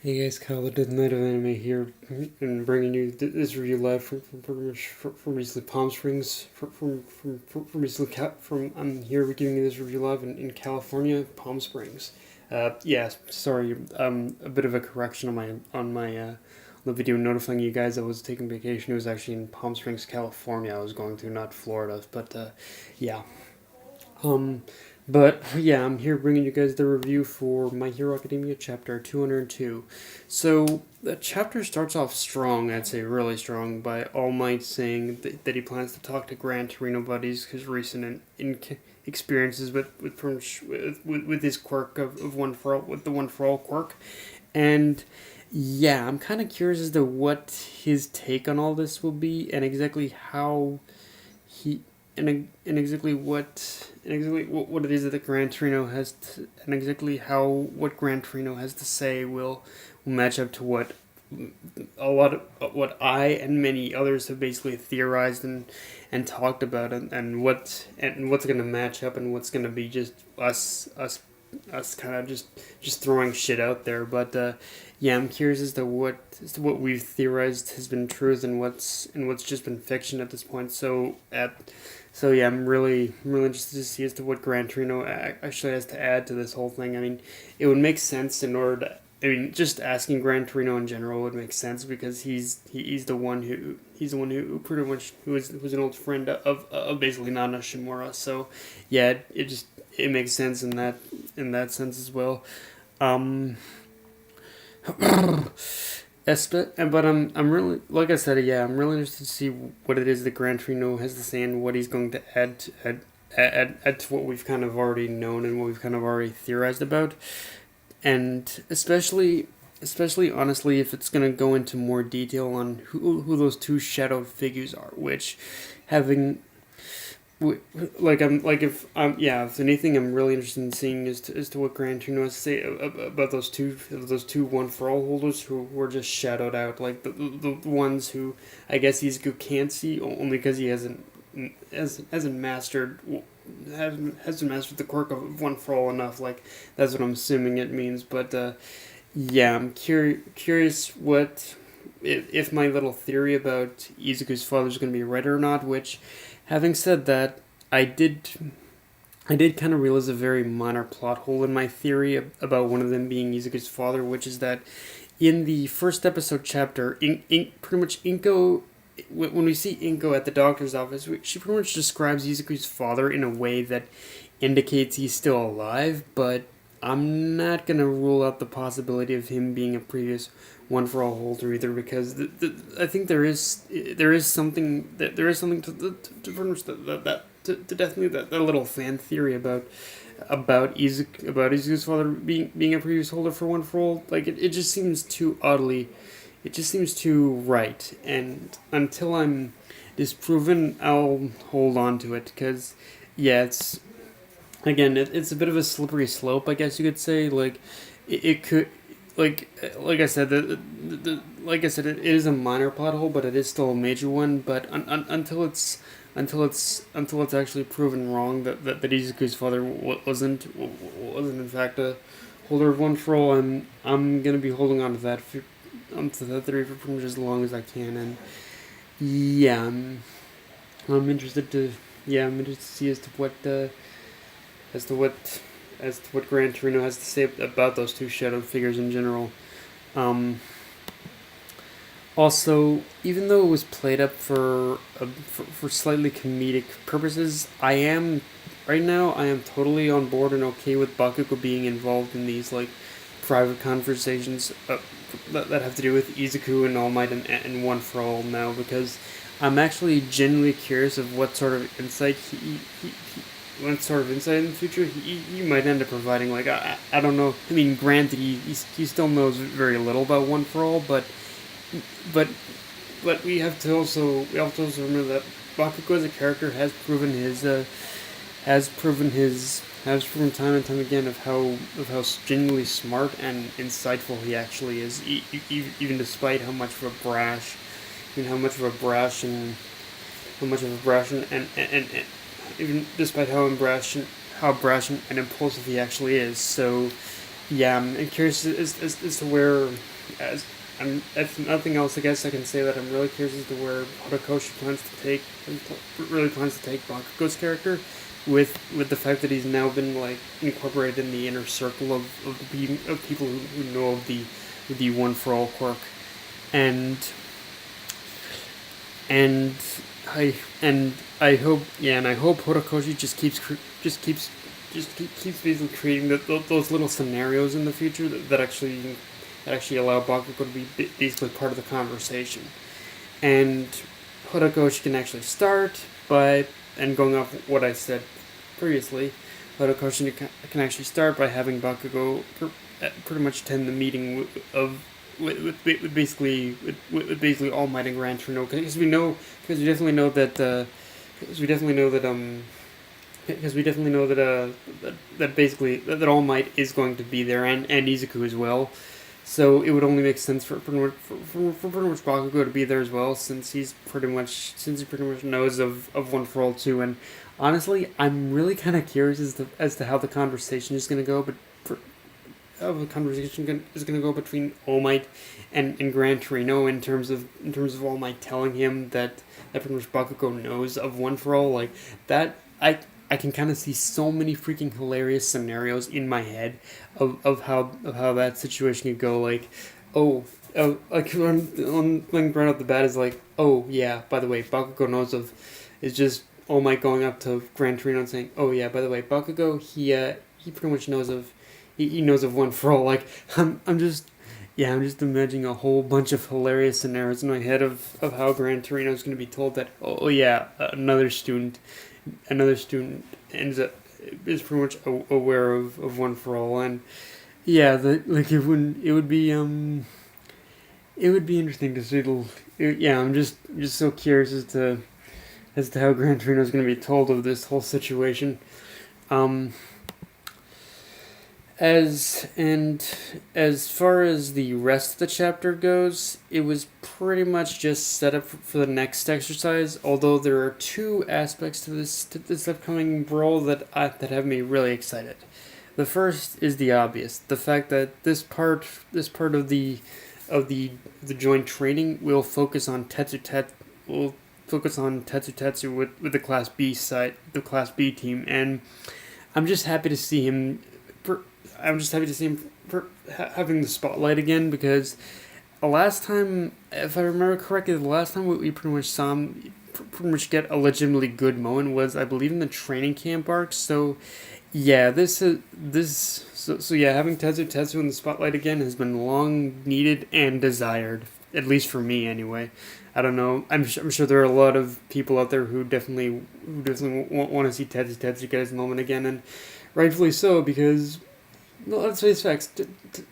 Hey guys, Kyle, the Death Knight of Anime here, and bringing you this review live from recently Palm Springs, from recently from I'm here giving you this review live in California, Palm Springs. Yeah, sorry, a bit of a correction on the video notifying you guys I was taking vacation. It was actually in Palm Springs, California. I was going to, not Florida, but yeah. Um, but yeah, I'm here bringing you guys the review for My Hero Academia chapter 202. So the chapter starts off strong, I'd say really strong, by All Might saying that he plans to talk to Gran Torino buddies his recent experiences with his quirk of one for all, with the one for all quirk, and yeah, I'm kind of curious as to what his take on all this will be and exactly how he and exactly what it is that Gran Torino has to, and exactly how what Gran Torino has to say will match up to what a lot of what I and many others have basically theorized and talked about, and what's going to match up and what's going to be just us kind of just throwing shit out there. But yeah, I'm curious as to what we've theorized has been truth and what's just been fiction at this point. So yeah, I'm really interested to see as to what Gran Torino actually has to add to this whole thing. I mean, it would make sense in order to. I mean, just asking Gran Torino in general would make sense because he's the one who pretty much who's an old friend of basically Nana Shimura. So yeah, it makes sense in that sense as well. Um, but I'm really, like I said, yeah, I'm really interested to see what it is that Gran Torino has to say and what he's going to add to what we've kind of already known and what we've kind of already theorized about, and especially honestly, if it's going to go into more detail on who those two shadowed figures are, which having if anything, I'm really interested in seeing as to what Gran Torino has to say about those two one for all holders who were just shadowed out, like the ones who I guess Izuku can't see only because he hasn't mastered hasn't mastered the quirk of one for all enough. Like that's what I'm assuming it means. But yeah, I'm curious what if my little theory about Izuku's father is going to be right or not. Which, having said that, I did kind of realize a very minor plot hole in my theory about one of them being Izuku's father, which is that in the first episode chapter, pretty much Inko, when we see Inko at the doctor's office, she pretty much describes Izuku's father in a way that indicates he's still alive, but I'm not gonna rule out the possibility of him being a previous one for all holder either, because I think there is something to definitely that little fan theory about Izuku's father being a previous holder for one for all. Like it just seems too oddly, it just seems too right, and until I'm disproven, I'll hold on to it because yeah, it's a bit of a slippery slope, I guess you could say. Like it could, like I said, like I said, it is a minor plot hole, but it is still a major one. But until it's actually proven wrong that Izuku's father wasn't in fact a holder of one for all, I'm gonna be holding on to that theory for pretty much as long as I can. And yeah, I'm interested to see as to what as to what Gran Torino has to say about those two shadow figures in general. Um, Also, even though it was played up for slightly comedic purposes, I am totally on board and okay with Bakugo being involved in these like private conversations that have to do with Izuku and All Might and One for All now, because I'm actually genuinely curious of what sort of insight in the future he might end up providing. Like I don't know. I mean, granted, he still knows very little about One for All, but we have to also remember that Bakugo as a character has proven time and time again of how genuinely smart and insightful he actually is, even despite how much of a brash, how much of a brash and and even despite how brash and impulsive he actually is. So yeah, I'm curious as to where, as if nothing else, I guess I can say that I'm really curious as to where Horikoshi really plans to take Bakugo's character, with the fact that he's now been like incorporated in the inner circle of people who know of the One for All quirk, and and I hope, yeah, and I hope Horikoshi just keeps keeps basically creating those little scenarios in the future that actually allow Bakugo to be basically part of the conversation. And Horikoshi can actually start, but, and going off what I said previously, Horikoshi can actually start by having Bakugo pretty much attend the meeting with basically All Might and Gran Torino, because we definitely know that because we definitely know that because we definitely know that basically that All Might is going to be there, and Izuku as well. So it would only make sense for pretty much Bakugo to be there as well, since he pretty much knows of One for All too. And honestly, I'm really kind of curious as to how the conversation is going to go, but how the conversation is going to go between All Might and Gran Torino in terms of All Might telling him that pretty much Bakugo knows of One for All, like that. I can kind of see so many freaking hilarious scenarios in my head of how that situation could go. Like, oh, like when right off the bat is like, oh yeah, by the way, Bakugo knows of, is just All Might going up to Gran Torino and saying, oh yeah, by the way, Bakugo, he pretty much knows of, he knows of One for All. Like, I'm just. Yeah, I'm just imagining a whole bunch of hilarious scenarios in my head of how Gran Torino is going to be told that, oh yeah, another student ends up is pretty much aware of One for All. And yeah, like it would be interesting to see yeah, I'm just so curious as to how Gran Torino is going to be told of this whole situation. um as far as the rest of the chapter goes, it was pretty much just set up for the next exercise. Although there are two aspects to this upcoming brawl that have me really excited. The first is the obvious: the fact that this part of the joint training will focus on Tetsutetsu with the Class B team, and I'm just happy to see him I'm just happy to see him having the spotlight again, because the last time, if I remember correctly, the last time we pretty much saw him pretty much get a legitimately good moment was, I believe, in the training camp arc. So yeah, so yeah, having Tetsu in the spotlight again has been long needed and desired, at least for me anyway. I don't know. I'm sure there are a lot of people out there who definitely want to see Tetsu get his moment again, and rightfully so, because, no, let's face facts.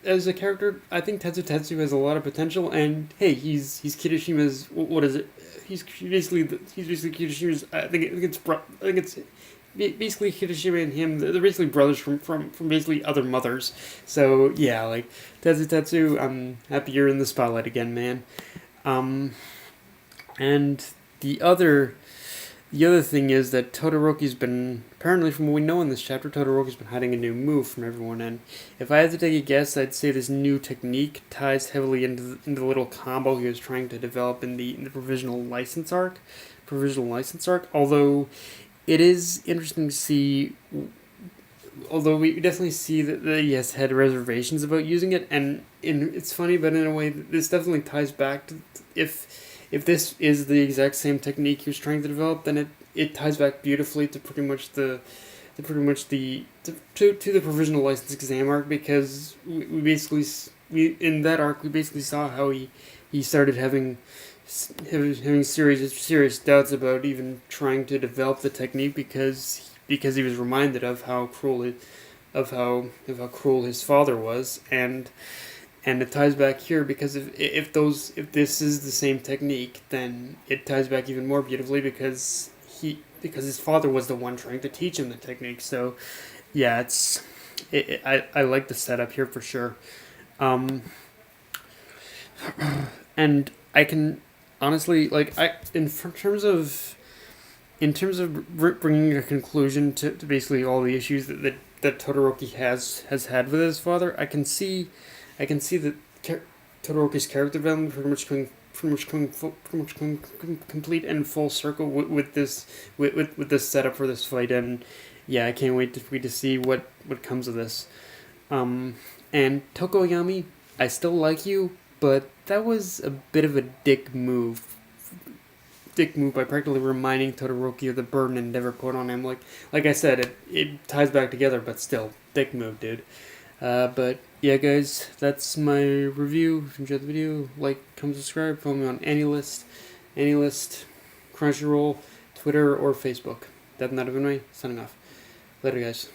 As a character, I think Tetsu has a lot of potential, and hey, he's Kirishima's, what is it? He's basically Kirishima's. I think it's basically Kirishima and him. They're basically brothers from basically other mothers. So yeah, like Tetsu, I'm happy you're in the spotlight again, man. Um, and the other the other thing is that Todoroki's been, apparently from what we know in this chapter, Todoroki's been hiding a new move from everyone. And if I had to take a guess, I'd say this new technique ties heavily into the little combo he was trying to develop in the provisional license arc. Although it is interesting to see, although we definitely see that he has had reservations about using it, and it's funny, but in a way, this definitely ties back to, if this is the exact same technique he was trying to develop, then it ties back beautifully to pretty much to the provisional license exam arc, because we in that arc we basically saw how he started having serious doubts about even trying to develop the technique, because he was reminded of how cruel his father was. And it ties back here, because if this is the same technique, then it ties back even more beautifully, because his father was the one trying to teach him the technique. So yeah, I like the setup here for sure. Um, and I can honestly, like, in terms of bringing a conclusion to basically all the issues that that Todoroki has had with his father. I can see that Todoroki's character development pretty much coming complete and full circle with this setup for this fight, and yeah, I can't wait to see what comes of this. And Tokoyami, I still like you, but that was a bit of a dick move. Dick move by practically reminding Todoroki of the burden and never put on him. Like I said, it ties back together, but still, dick move, dude. But yeah, guys, that's my review. If you enjoyed the video, like, comment, subscribe. Follow me on AnyList, Crunchyroll, Twitter, or Facebook. That's not even me. Signing off. Later, guys.